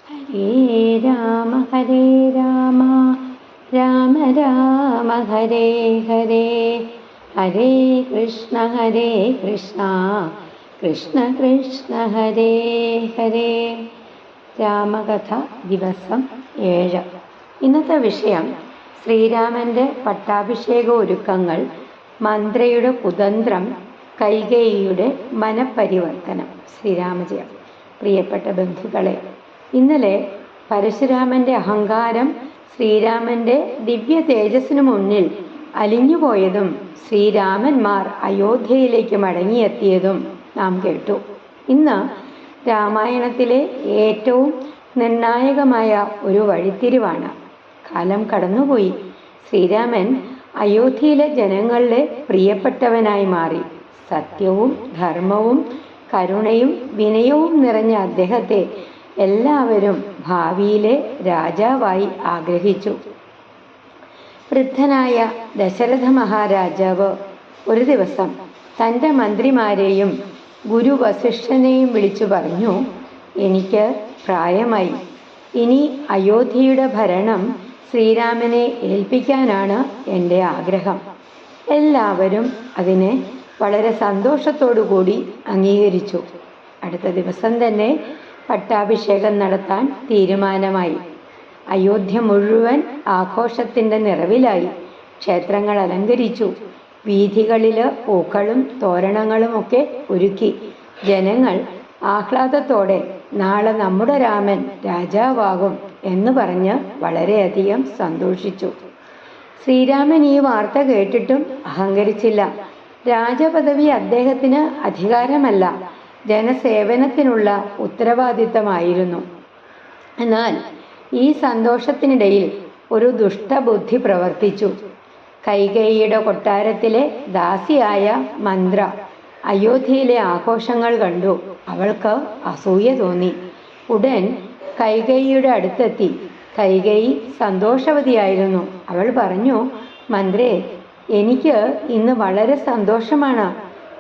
ഹരേ രാമ രാമ രാമ ഹരേ ഹരേ, ഹരേ കൃഷ്ണ കൃഷ്ണ കൃഷ്ണ ഹരേ ഹരേ. രാമകഥ ദിവസം 7. ഇന്നത്തെ വിഷയം ശ്രീരാമൻ്റെ പട്ടാഭിഷേക ഒരുക്കങ്ങൾ, മന്ത്രയുടെ കുതന്ത്രം, കൈകേയിയുടെ മനപരിവർത്തനം. ശ്രീരാമജയം. പ്രിയപ്പെട്ട ബന്ധുക്കളെ, ഇന്നലെ പരശുരാമൻ്റെ അഹങ്കാരം ശ്രീരാമൻ്റെ ദിവ്യ തേജസ്സിനു മുന്നിൽ അലിഞ്ഞുപോയതും ശ്രീരാമന്മാർ അയോധ്യയിലേക്ക് മടങ്ങിയെത്തിയതും നാം കേട്ടു. ഇന്ന് രാമായണത്തിലെ ഏറ്റവും നിർണായകമായ ഒരു വഴിത്തിരിവാണ്. കാലം കടന്നുപോയി. ശ്രീരാമൻ അയോധ്യയിലെ ജനങ്ങളുടെ പ്രിയപ്പെട്ടവനായി മാറി. സത്യവും ധർമ്മവും കരുണയും വിനയവും നിറഞ്ഞ അദ്ദേഹത്തെ എല്ലാവരും ഭാവിയിലെ രാജാവായി ആഗ്രഹിച്ചു. വൃദ്ധനായ ദശരഥ മഹാരാജാവ് ഒരു ദിവസം തൻ്റെ മന്ത്രിമാരെയും ഗുരു വസിഷ്ഠനെയും വിളിച്ചു പറഞ്ഞു, എനിക്ക് പ്രായമായി. ഇനി അയോധ്യയുടെ ഭരണം ശ്രീരാമനെ ഏൽപ്പിക്കാനാണ് എൻ്റെ ആഗ്രഹം. എല്ലാവരും അതിനെ വളരെ സന്തോഷത്തോടു കൂടി അംഗീകരിച്ചു. അടുത്ത ദിവസം തന്നെ പട്ടാഭിഷേകം നടത്താൻ തീരുമാനമായി. അയോധ്യ മുഴുവൻ ആഘോഷത്തിൻ്റെ നിറവിലായി. ക്ഷേത്രങ്ങൾ അലങ്കരിച്ചു. വീഥികളിൽ പൂക്കളും തോരണങ്ങളുമൊക്കെ ഒരുക്കി. ജനങ്ങൾ ആഹ്ലാദത്തോടെ നാളെ നമ്മുടെ രാമൻ രാജാവാകും എന്ന് പറഞ്ഞ് വളരെയധികം സന്തോഷിച്ചു. ശ്രീരാമൻ ഈ വാർത്ത കേട്ടിട്ടും അഹങ്കരിച്ചില്ല. രാജപദവി അദ്ദേഹത്തിന് അധികാരമല്ല, ജനസേവനത്തിനുള്ള ഉത്തരവാദിത്തമായിരുന്നു. എന്നാൽ ഈ സന്തോഷത്തിനിടയിൽ ഒരു ദുഷ്ടബുദ്ധി പ്രവർത്തിച്ചു. കൈകേയിയുടെ കൊട്ടാരത്തിലെ ദാസിയായ മന്ത്ര അയോധ്യയിലെ ആഘോഷങ്ങൾ കണ്ടു. അവൾക്ക് അസൂയ തോന്നി. ഉടൻ കൈകേയിയുടെ അടുത്തെത്തി. കൈകേയി സന്തോഷവതിയായിരുന്നു. അവൾ പറഞ്ഞു, മന്ത്രേ, എനിക്ക് ഇന്ന് വളരെ സന്തോഷമാണ്.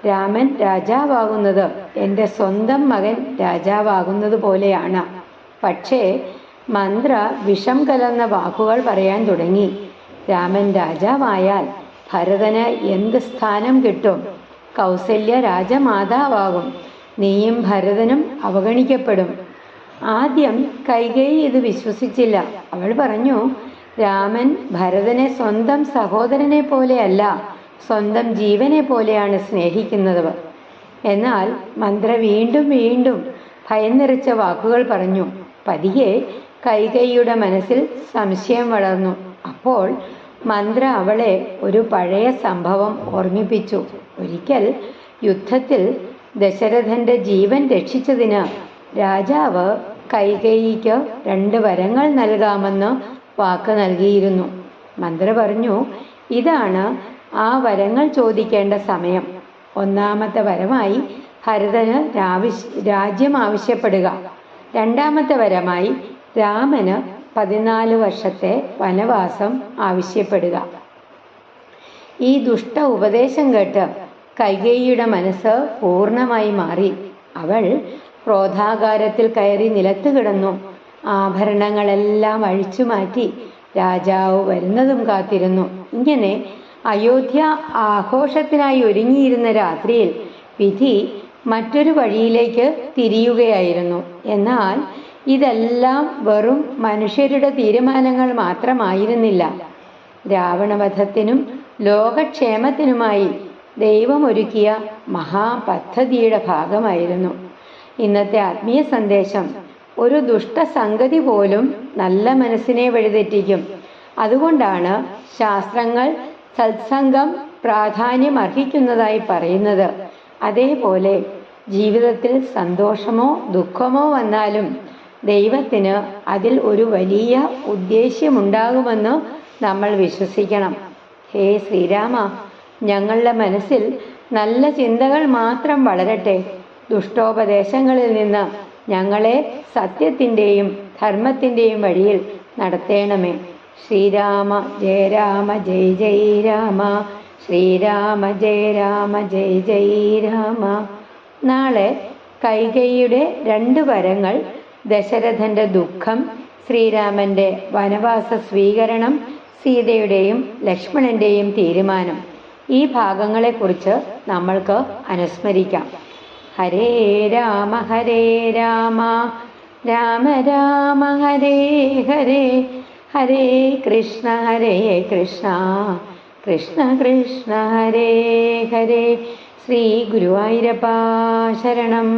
രാമൻ രാജാവാകുന്നത് എൻ്റെ സ്വന്തം മകൻ രാജാവാകുന്നത് പോലെയാണ്. പക്ഷേ മന്ത്ര വിഷം കലർന്ന വാക്കുകൾ പറയാൻ തുടങ്ങി. രാമൻ രാജാവായാൽ ഭരതന് എന്ത് സ്ഥാനം കിട്ടും? കൗസല്യ രാജമാതാവാകും. നീയും ഭരതനും അവഗണിക്കപ്പെടും. ആദ്യം കൈകേയി ഇത് വിശ്വസിച്ചില്ല. അവൾ പറഞ്ഞു, രാമൻ ഭരതനെ സ്വന്തം സഹോദരനെ പോലെയല്ല, സ്വന്തം ജീവനെ പോലെയാണ് സ്നേഹിക്കുന്നത്. എന്നാൽ മന്ത്ര വീണ്ടും വീണ്ടും ഭയം നിറച്ച വാക്കുകൾ പറഞ്ഞു. പതിയെ കൈകേയിയുടെ മനസ്സിൽ സംശയം വളർന്നു. അപ്പോൾ മന്ത്ര അവളെ ഒരു പഴയ സംഭവം ഓർമ്മിപ്പിച്ചു. ഒരിക്കൽ യുദ്ധത്തിൽ ദശരഥന്റെ ജീവൻ രക്ഷിച്ചതിന് രാജാവ് കൈകേയിക്ക് 2 വരങ്ങൾ നൽകാമെന്ന് വാക്ക് നൽകിയിരുന്നു. മന്ത്ര പറഞ്ഞു, ഇതാണ് ആ വരങ്ങൾ ചോദിക്കേണ്ട സമയം. 1-ാമത്തെ വരമായി ഭരതന് രാജ്യം ആവശ്യപ്പെടുക. 2-ാമത്തെ വരമായി രാമന് 14 വർഷത്തെ വനവാസം ആവശ്യപ്പെടുക. ഈ ദുഷ്ട ഉപദേശം കേട്ട് കൈകേയിയുടെ മനസ്സ് പൂർണ്ണമായി മാറി. അവൾ ക്രോധാകാരത്തിൽ കയറി നിലത്ത് കിടന്നു. ആഭരണങ്ങളെല്ലാം അഴിച്ചു മാറ്റി രാജാവ് വരുന്നതും കാത്തിരുന്നു. ഇങ്ങനെ അയോധ്യ ആഘോഷത്തിനായി ഒരുങ്ങിയിരുന്ന രാത്രിയിൽ വിധി മറ്റൊരു വഴിയിലേക്ക് തിരിയുകയായിരുന്നു. എന്നാൽ ഇതെല്ലാം വെറും മനുഷ്യരുടെ തീരുമാനങ്ങൾ മാത്രമായിരുന്നില്ല. രാവണവധത്തിനും ലോകക്ഷേമത്തിനുമായി ദൈവം ഒരുക്കിയ മഹാപദ്ധതിയുടെ ഭാഗമായിരുന്നു. ഇന്നത്തെ ആത്മീയ സന്ദേശം, ഒരു ദുഷ്ടസംഗതി പോലും നല്ല മനസ്സിനെ വഴിതെറ്റിക്കും. അതുകൊണ്ടാണ് ശാസ്ത്രങ്ങൾ സത്സംഗം പ്രാധാന്യം അർഹിക്കുന്നതായി പറയുന്നത്. അതേപോലെ ജീവിതത്തിൽ സന്തോഷമോ ദുഃഖമോ വന്നാലും ദൈവത്തിന് അതിൽ ഒരു വലിയ ഉദ്ദേശ്യമുണ്ടാകുമെന്ന് നമ്മൾ വിശ്വസിക്കണം. ഹേ ശ്രീരാമ, ഞങ്ങളുടെ മനസ്സിൽ നല്ല ചിന്തകൾ മാത്രം വളരട്ടെ. ദുഷ്ടോപദേശങ്ങളിൽ നിന്ന് ഞങ്ങളെ സത്യത്തിൻ്റെയും ധർമ്മത്തിൻ്റെയും വഴിയിൽ നടത്തേണമേ. ശ്രീരാമ ജയ രാമ ജയ ജയ രാമ. ശ്രീരാമ ജയ രാമ ജയ ജയ രാമ. നാളെ കൈകേയിയുടെ 2 വരങ്ങൾ ദശരഥൻ്റെ ദുഃഖം, ശ്രീരാമൻ്റെ വനവാസ സ്വീകരണം, സീതയുടെയും ലക്ഷ്മണൻ്റെയും തീരുമാനം, ഈ ഭാഗങ്ങളെക്കുറിച്ച് നമ്മൾക്ക് അനുസ്മരിക്കാം. ഹരേ രാമ രാമ രാമ ഹരേ ഹരേ, ഹരേ കൃഷ്ണ കൃഷ്ണ കൃഷ്ണ ഹരേ ഹരേ. ശ്രീ ഗുരുവായൂരപ്പ ശരണം.